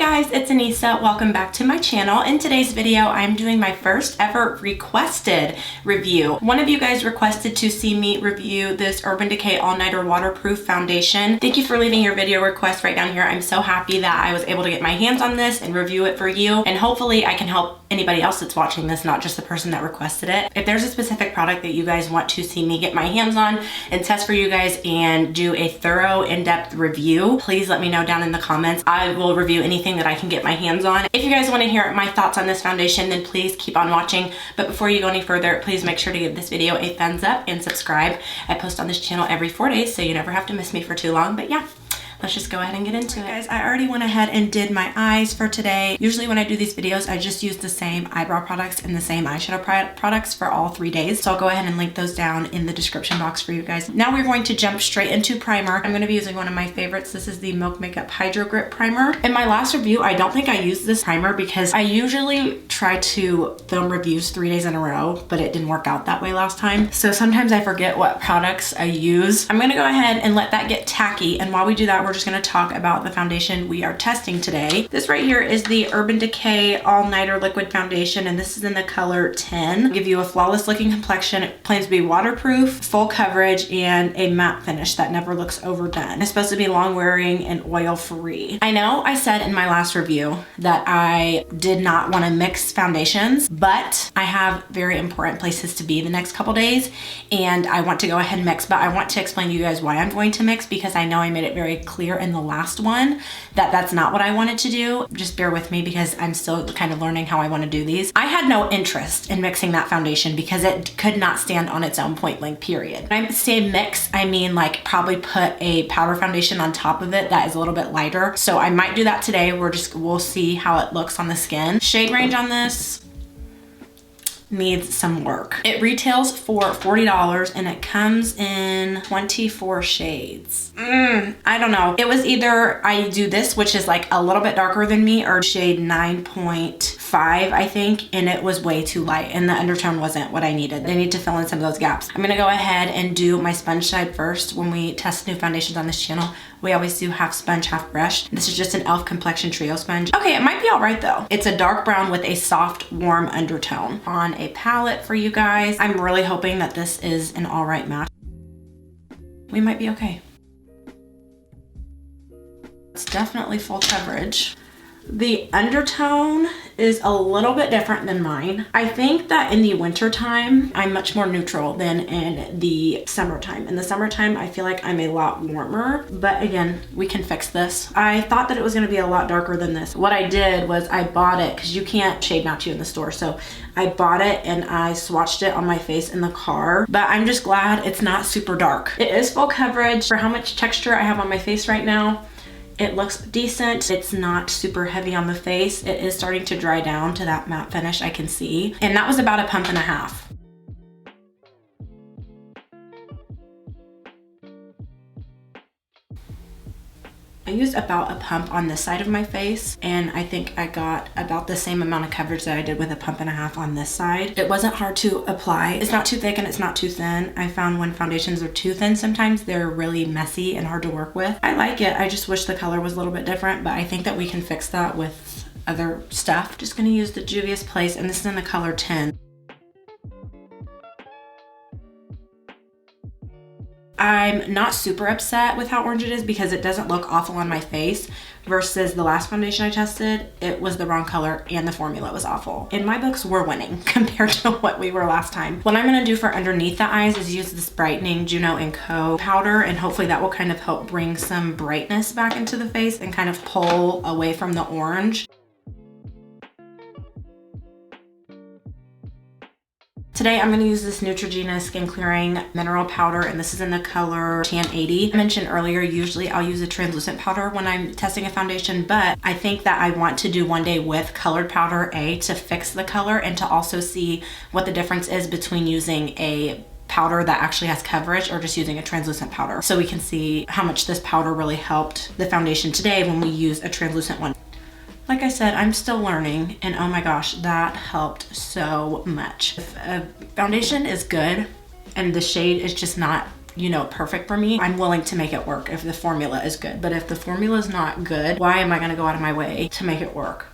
guys, it's Anissa. Welcome back to my channel. In today's video, I'm doing my first ever requested review. One of you guys requested to see me review this Urban Decay All-Nighter Waterproof Foundation. Thank you for leaving your video request right down here. I'm so happy that I was able to get my hands on this and review it for you. And hopefully I can help anybody else that's watching this, not just the person that requested it. If there's a specific product that you guys want to see me get my hands on and test for you guys and do a thorough, in-depth review, please let me know down in the comments. I will review anything that I can get my hands on. If you guys want to hear my thoughts on this foundation, then please keep on watching. But before you go any further, please make sure to give this video a thumbs up and subscribe. I post on this channel every 4 days, so you never have to miss me for too long. But yeah, let's just go ahead and get into it. Guys, I already went ahead and did my eyes for today. Usually when I do these videos, I just use the same eyebrow products and the same eyeshadow products for all 3 days. So I'll go ahead and link those down in the description box for you guys. Now we're going to jump straight into primer. I'm going to be using one of my favorites. This is the Milk Makeup Hydro Grip Primer. In my last review, I don't think I used this primer because I usually try to film reviews 3 days in a row, but it didn't work out that way last time. So sometimes I forget what products I use. I'm going to go ahead and let that get tacky. And while we do that, we're just going to talk about the foundation we are testing today. This right here is the Urban Decay All-Nighter Liquid Foundation, and this is in the color 10. Give you a flawless looking complexion. It claims to be waterproof, full coverage, and a matte finish that never looks overdone. It's supposed to be long wearing and oil free. I know I said in my last review that I did not want to mix foundations, but I have very important places to be the next couple days, and I want to go ahead and mix, but I want to explain to you guys why I'm going to mix, because I know I made it very clear in the last one that that's not what I wanted to do. Just bear with me because I'm still kind of learning how I want to do these. I had no interest in mixing that foundation because it could not stand on its own point blank, period. When I say mix, I mean like probably put a powder foundation on top of it that is a little bit lighter. So I might do that today. We'll see how it looks on the skin. Shade range on this needs some work. It retails for $40 and it comes in 24 shades. I don't know. It was either I do this, which is like a little bit darker than me, or shade 9.5, I think, and it was way too light and the undertone wasn't what I needed. I need to fill in some of those gaps. I'm gonna go ahead and do my sponge side first. When we test new foundations on this channel, we always do half sponge, half brush. This is just an e.l.f. Complexion Trio sponge. Okay, it might be all right though. It's a dark brown with a soft, warm undertone. On a palette for you guys, I'm really hoping that this is an all right match. We might be okay. It's definitely full coverage. The undertone is a little bit different than mine. I think that in the winter time, I'm much more neutral than in the summertime. In the summertime, I feel like I'm a lot warmer, but again, we can fix this. I thought that it was gonna be a lot darker than this. What I did was I bought it, because you can't shade match you in the store, so I bought it and I swatched it on my face in the car, but I'm just glad it's not super dark. It is full coverage. For how much texture I have on my face right now, it looks decent. It's not super heavy on the face. It is starting to dry down to that matte finish I can see. And that was about a pump and a half. I used about a pump on this side of my face, and I think I got about the same amount of coverage that I did with a pump and a half on this side. It wasn't hard to apply. It's not too thick and it's not too thin. I found when foundations are too thin, sometimes they're really messy and hard to work with. I like it. I just wish the color was a little bit different, but I think that we can fix that with other stuff. Just gonna use the JUVIA'S Place, and this is in the color 10. I'm not super upset with how orange it is because it doesn't look awful on my face, versus the last foundation I tested, it was the wrong color and the formula was awful. In my books, we're winning compared to what we were last time. What I'm gonna do for underneath the eyes is use this brightening JUNO & Co powder, and hopefully that will kind of help bring some brightness back into the face and kind of pull away from the orange. Today I'm going to use this NEUTROGENA Skin Clearing Mineral Powder, and this is in the color Tan 80. I mentioned earlier, usually I'll use a translucent powder when I'm testing a foundation, but I think that I want to do one day with colored powder, to fix the color and to also see what the difference is between using a powder that actually has coverage or just using a translucent powder, so we can see how much this powder really helped the foundation today when we use a translucent one. Like I said, I'm still learning, and oh my gosh, that helped so much. If a foundation is good and the shade is just not you know, perfect for me. I'm willing to make it work if the formula is good. But if the formula is not good, why am I gonna go out of my way to make it work?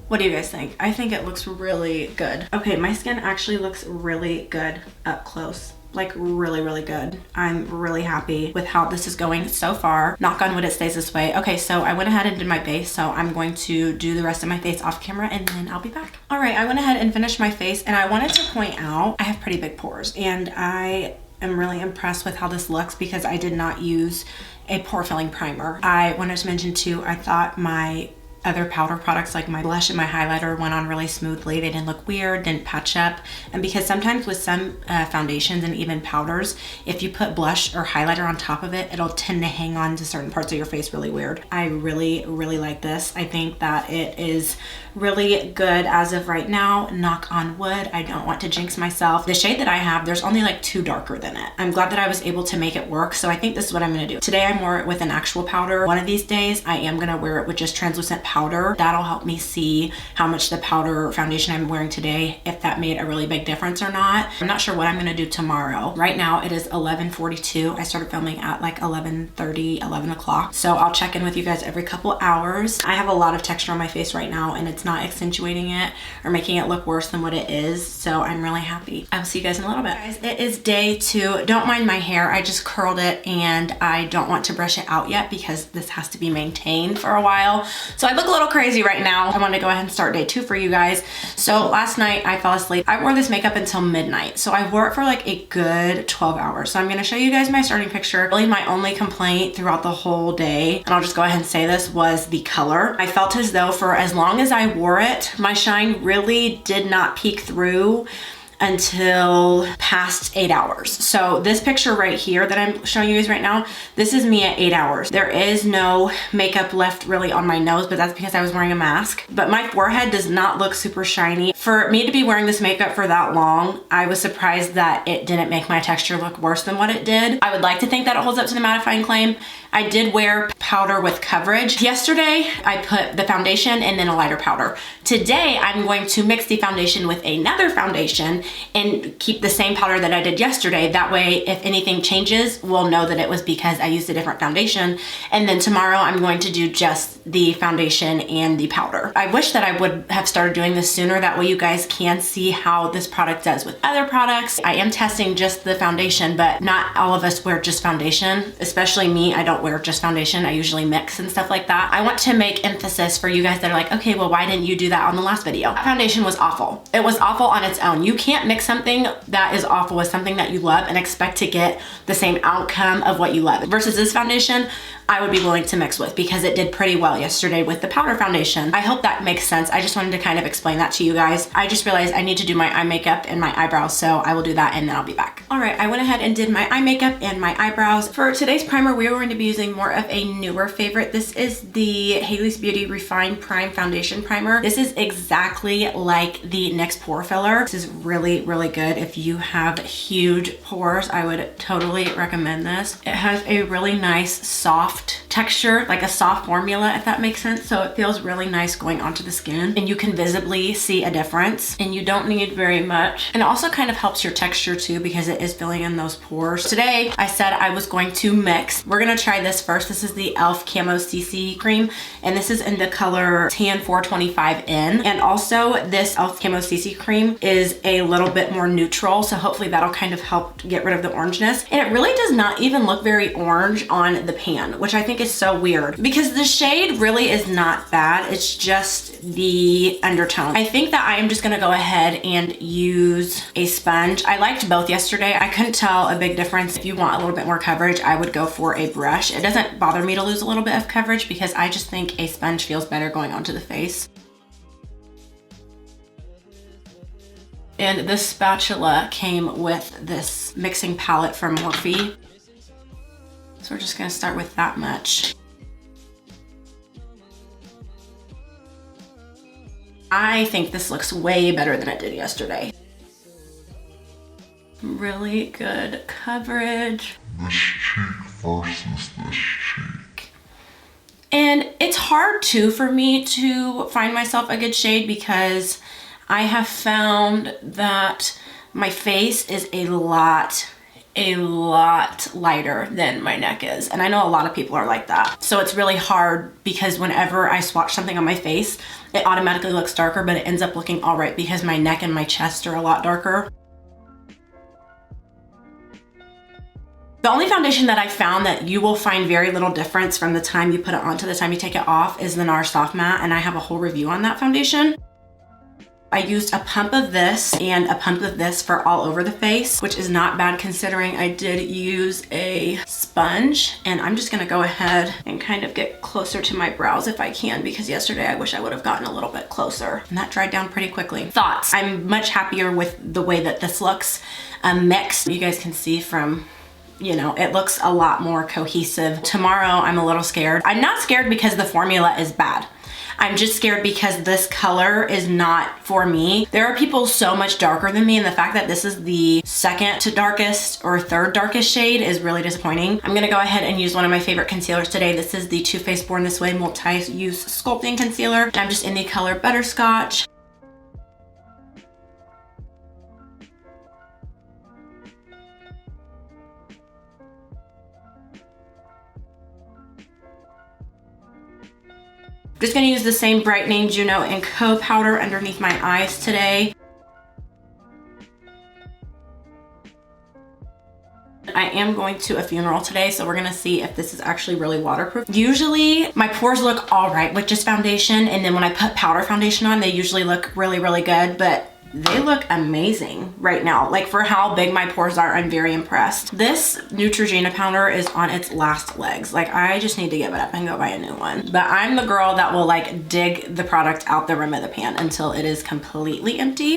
What do you guys think? I think it looks really good. Okay, my skin actually looks really good up close. Like really, really good. I'm really happy with how this is going so far. Knock on wood, it stays this way. Okay, so I went ahead and did my base, so I'm going to do the rest of my face off camera and then I'll be back. All right, I went ahead and finished my face, and I wanted to point out I have pretty big pores, and I am really impressed with how this looks because I did not use a pore filling primer. I wanted to mention too, I thought my other powder products like my blush and my highlighter went on really smoothly. They didn't look weird, didn't patch up. And because sometimes with some foundations and even powders, if you put blush or highlighter on top of it, it'll tend to hang on to certain parts of your face really weird. I really, really like this. I think that it is really good as of right now. Knock on wood, I don't want to jinx myself. The shade that I have, there's only like 2 darker than it. I'm glad that I was able to make it work, so I think this is what I'm gonna do. Today I wore it with an actual powder. One of these days I am gonna wear it with just translucent powder. That'll help me see how much the powder foundation I'm wearing today, if that made a really big difference or not. I'm not sure what I'm gonna do tomorrow. Right now it is 11:42. I started filming at like 11:30, 11 o'clock. So I'll check in with you guys every couple hours. I have a lot of texture on my face right now, and it's not accentuating it or making it look worse than what it is. So I'm really happy. I will see you guys in a little bit. Guys, it is day 2. Don't mind my hair. I just curled it and I don't want to brush it out yet because this has to be maintained for a while. So I look a little crazy right now. I want to go ahead and start day 2 for you guys. So last night I fell asleep. I wore this makeup until midnight. So I wore it for like a good 12 hours. So I'm going to show you guys my starting picture. Really my only complaint throughout the whole day, and I'll just go ahead and say this, was the color. I felt as though for as long as I wore it, my shine really did not peek through until past 8 hours. So this picture right here that I'm showing you guys right now, this is me at 8 hours. There is no makeup left really on my nose, but that's because I was wearing a mask. But my forehead does not look super shiny. For me to be wearing this makeup for that long, I was surprised that it didn't make my texture look worse than what it did. I would like to think that it holds up to the mattifying claim. I did wear powder with coverage. Yesterday, I put the foundation and then a lighter powder. Today, I'm going to mix the foundation with another foundation and keep the same powder that I did yesterday. That way, if anything changes, we'll know that it was because I used a different foundation. And then tomorrow, I'm going to do just the foundation and the powder. I wish that I would have started doing this sooner. That way you guys can see how this product does with other products. I am testing just the foundation, but not all of us wear just foundation, especially me. I don't wear just foundation. I usually mix and stuff like that. I want to make emphasis for you guys that are like, okay, well, why didn't you do that on the last video? That foundation was awful. It was awful on its own. You can't mix something that is awful with something that you love and expect to get the same outcome of what you love. Versus this foundation, I would be willing to mix with because it did pretty well yesterday with the powder foundation. I hope that makes sense. I just wanted to kind of explain that to you guys. I just realized I need to do my eye makeup and my eyebrows, so I will do that and then I'll be back. All right, I went ahead and did my eye makeup and my eyebrows. For today's primer, we are going to be using more of a newer favorite. This is the Haley's Beauty Refined Prime Foundation Primer. This is exactly like the NYX Pore Filler. This is really, really good. If you have huge pores, I would totally recommend this. It has a really nice, soft texture, like a soft formula, if that makes sense. So it feels really nice going onto the skin and you can visibly see a difference and you don't need very much. And it also kind of helps your texture too because it is filling in those pores. Today, I said I was going to mix. We're gonna try this first. This is the e.l.f. Camo CC Cream and this is in the color Tan 425N. And also this e.l.f. Camo CC Cream is a little bit more neutral. So hopefully that'll kind of help get rid of the orangeness. And it really does not even look very orange on the pan, which I think is so weird because the shade really is not bad. It's just the undertone. I think that I am just gonna go ahead and use a sponge. I liked both yesterday. I couldn't tell a big difference. If you want a little bit more coverage, I would go for a brush. It doesn't bother me to lose a little bit of coverage because I just think a sponge feels better going onto the face. And this spatula came with this mixing palette from Morphe. So we're just gonna start with that much. I think this looks way better than it did yesterday. Really good coverage. This cheek versus this cheek. And it's hard too for me to find myself a good shade because I have found that my face is a lot a lot lighter than my neck is. And I know a lot of people are like that. So it's really hard because whenever I swatch something on my face, it automatically looks darker, but it ends up looking all right because my neck and my chest are a lot darker. The only foundation that I found that you will find very little difference from the time you put it on to the time you take it off is the NARS Soft Matte, and I have a whole review on that foundation. I used a pump of this and a pump of this for all over the face, which is not bad considering I did use a sponge. And I'm just gonna go ahead and kind of get closer to my brows if I can, because yesterday I wish I would have gotten a little bit closer. And that dried down pretty quickly. Thoughts? I'm much happier with the way that this looks mixed. You guys can see from, you know, it looks a lot more cohesive. Tomorrow, I'm a little scared. I'm not scared because the formula is bad. I'm just scared because this color is not for me. There are people so much darker than me, and the fact that this is the second to darkest or third darkest shade is really disappointing. I'm gonna go ahead and use one of my favorite concealers today. This is the Too Faced Born This Way Multi-Use Sculpting Concealer. And I'm just in the color Butterscotch. Just gonna use the same brightening JUNO and Co powder underneath my eyes today. I am going to a funeral today, so we're gonna see if this is actually really waterproof. Usually my pores look all right with just foundation, and then when I put powder foundation on, they usually look really, really good, but they look amazing right now. Like, for how big my pores are, I'm very impressed. This NEUTROGENA powder is on its last legs. Like, I just need to give it up and go buy a new one. But I'm the girl that will like dig the product out the rim of the pan until it is completely empty.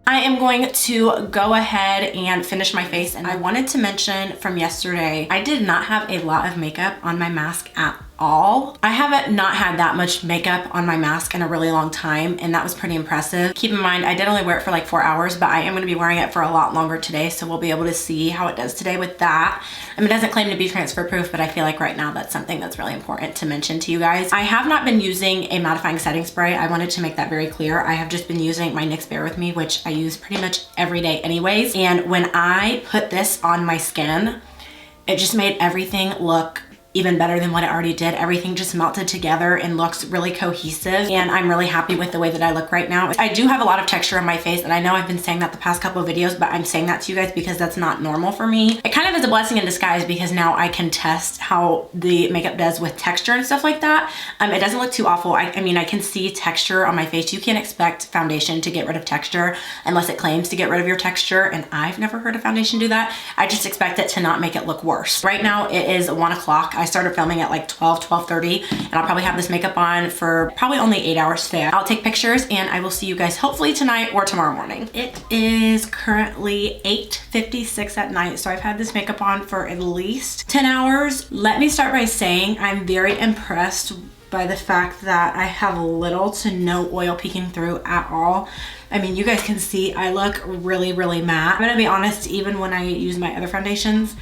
I am going to go ahead and finish my face, and I wanted to mention from yesterday, I did not have a lot of makeup on my mask at all. I haven't not had that much makeup on my mask in a really long time, and that was pretty impressive. Keep in mind, I did only wear it for like 4 hours, but I am gonna be wearing it for a lot longer today, so we'll be able to see how it does today with that. I mean, it doesn't claim to be transfer proof, but I feel like right now that's something that's really important to mention to you guys. I have not been using a mattifying setting spray. I wanted to make that very clear. I have just been using my NYX Bear With Me, which I use pretty much every day anyways. And when I put this on my skin, it just made everything look even better than what it already did. Everything just melted together and looks really cohesive, and I'm really happy with the way that I look right now. I do have a lot of texture on my face, and I know I've been saying that the past couple of videos, but I'm saying that to you guys because that's not normal for me. It kind of is a blessing in disguise because now I can test how the makeup does with texture and stuff like that. It doesn't look too awful. I mean, I can see texture on my face. You can't expect foundation to get rid of texture unless it claims to get rid of your texture, and I've never heard a foundation do that. I just expect it to not make it look worse. Right now it is 1 o'clock. I started filming at like 12:30, and I'll probably have this makeup on for probably only 8 hours today. I'll take pictures, and I will see you guys hopefully tonight or tomorrow morning. It is currently 8:56 at night, so I've had this makeup on for at least 10 hours. Let me start by saying I'm very impressed by the fact that I have little to no oil peeking through at all. I mean, you guys can see I look really, really matte. I'm gonna be honest, even when I use my other foundations,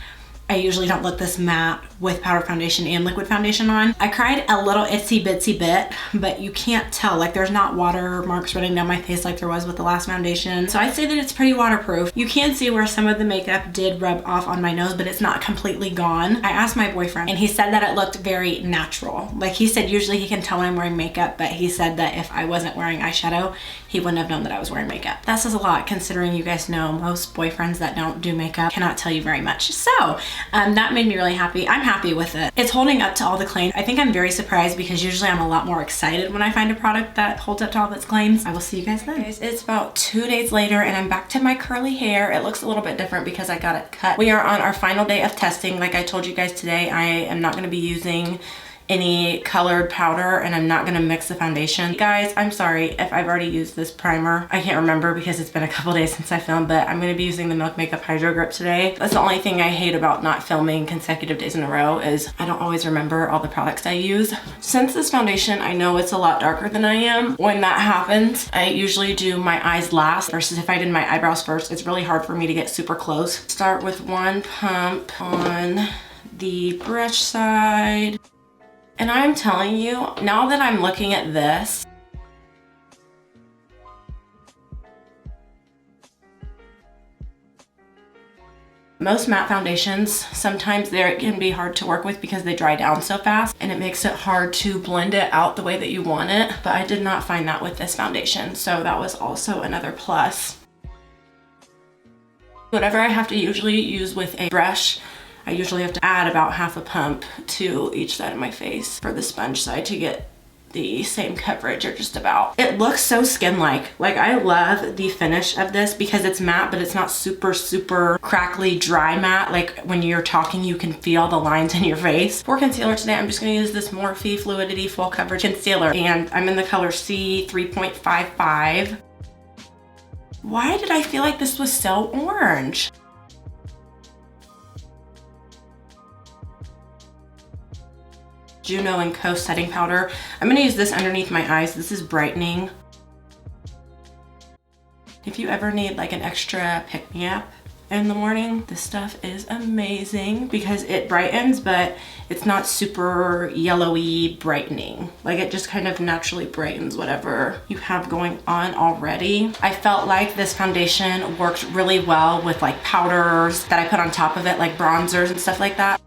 I usually don't look this matte with powder foundation and liquid foundation on. I cried a little itsy bitsy bit, but you can't tell. Like, there's not watermarks running down my face like there was with the last foundation. So I'd say that it's pretty waterproof. You can see where some of the makeup did rub off on my nose, but it's not completely gone. I asked my boyfriend, and he said that it looked very natural. Like, he said usually he can tell when I'm wearing makeup, but he said that if I wasn't wearing eyeshadow, he wouldn't have known that I was wearing makeup. That says a lot, considering you guys know most boyfriends that don't do makeup cannot tell you very much. So that made me really happy. I'm happy with it. It's holding up to all the claims. I think I'm very surprised because usually I'm a lot more excited when I find a product that holds up to all of its claims. I will see you guys then. Guys, it's about 2 days later, and I'm back to my curly hair. It looks a little bit different because I got it cut. We are on our final day of testing. Like I told you guys today, I am not going to be using any colored powder, and I'm not gonna mix the foundation. Guys, I'm sorry if I've already used this primer. I can't remember because it's been a couple days since I filmed, but I'm gonna be using the Milk Makeup Hydro Grip today. That's the only thing I hate about not filming consecutive days in a row is I don't always remember all the products I use. Since this foundation, I know it's a lot darker than I am. When that happens, I usually do my eyes last versus if I did my eyebrows first. It's really hard for me to get super close. Start with one pump on the brush side. And I'm telling you, now that I'm looking at this, Most matte foundations, sometimes they can be hard to work with because they dry down so fast and it makes it hard to blend it out the way that you want it. But I did not find that with this foundation, so that was also another plus. Whatever I have to usually use with a brush, I usually have to add about half a pump to each side of my face for the sponge side to get the same coverage or just about. It looks so skin-like. Like, I love the finish of this because it's matte, but it's not super crackly dry matte. Like when you're talking, you can feel the lines in your face. For concealer today, I'm just gonna use this Morphe Fluidity Full Coverage Concealer, and I'm in the color C 3.55. Why did I feel like this was so orange? JUNO and Co setting powder. I'm gonna use this underneath my eyes. This is brightening. If you ever need like an extra pick-me-up in the morning, this stuff is amazing because it brightens, but it's not super yellowy brightening. Like, it just kind of naturally brightens whatever you have going on already. I felt like this foundation worked really well with like powders that I put on top of it, like bronzers and stuff like that.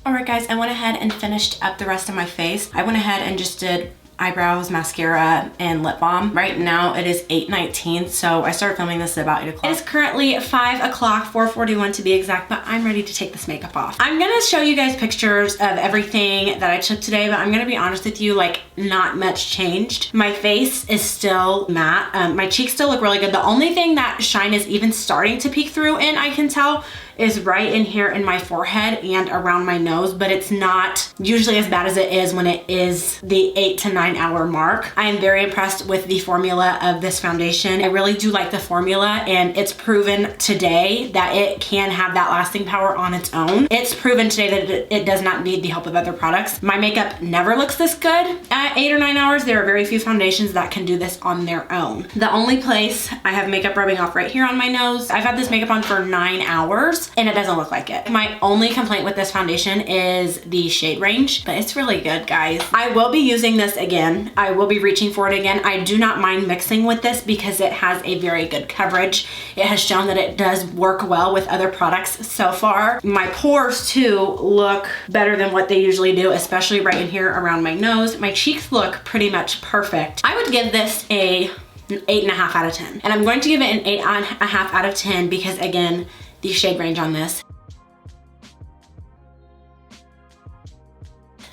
Alright guys, I went ahead and finished up the rest of my face. I went ahead and just did eyebrows, mascara, and lip balm. Right now it is 8:19, so I started filming this at about 8 o'clock. It is currently 5 o'clock, 4:41 to be exact, but I'm ready to take this makeup off. I'm gonna show you guys pictures of everything that I took today, but I'm gonna be honest with you, like, not much changed. My face is still matte. My cheeks still look really good. The only thing that shine is even starting to peek through, and I can tell, is right in here in my forehead and around my nose, but it's not usually as bad as it is when it is the 8 to 9 hour mark. I am very impressed with the formula of this foundation. I really do like the formula, and it's proven today that it can have that lasting power on its own. It's proven today that it does not need the help of other products. My makeup never looks this good at 8 or 9 hours. There are very few foundations that can do this on their own. The only place I have makeup rubbing off right here on my nose. I've had this makeup on for 9 hours. And it doesn't look like it. My only complaint with this foundation is the shade range, but it's really good, guys. I will be using this again. I will be reaching for it again. I do not mind mixing with this because it has a very good coverage. It has shown that it does work well with other products so far. My pores too look better than what they usually do, especially right in here around my nose. My cheeks look pretty much perfect. I would give this a 8.5 out of 10. And I'm going to give it an 8.5 out of 10 because, again, the shade range on this,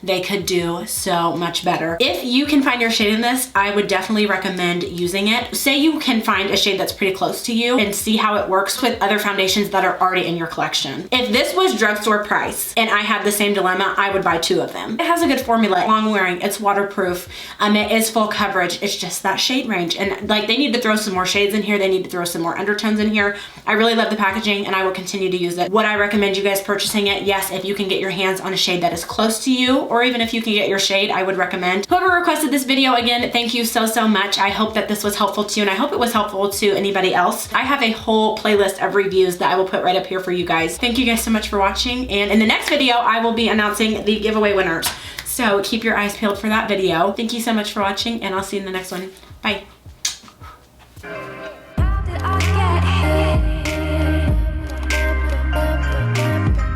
they could do so much better. If you can find your shade in this, I would definitely recommend using it. Say you can find a shade that's pretty close to you and see how it works with other foundations that are already in your collection. If this was drugstore price and I had the same dilemma, I would buy 2 of them. It has a good formula, long wearing, it's waterproof, it is full coverage. It's just that shade range. And like, they need to throw some more shades in here. They need to throw some more undertones in here. I really love the packaging and I will continue to use it. Would I recommend you guys purchasing it? Yes, if you can get your hands on a shade that is close to you, or even if you can get your shade, I would recommend. Whoever requested this video, again, thank you so much. I hope that this was helpful to you, and I hope it was helpful to anybody else. I have a whole playlist of reviews that I will put right up here for you guys. Thank you guys so much for watching, and in the next video, I will be announcing the giveaway winners. So keep your eyes peeled for that video. Thank you so much for watching, and I'll see you in the next one. Bye.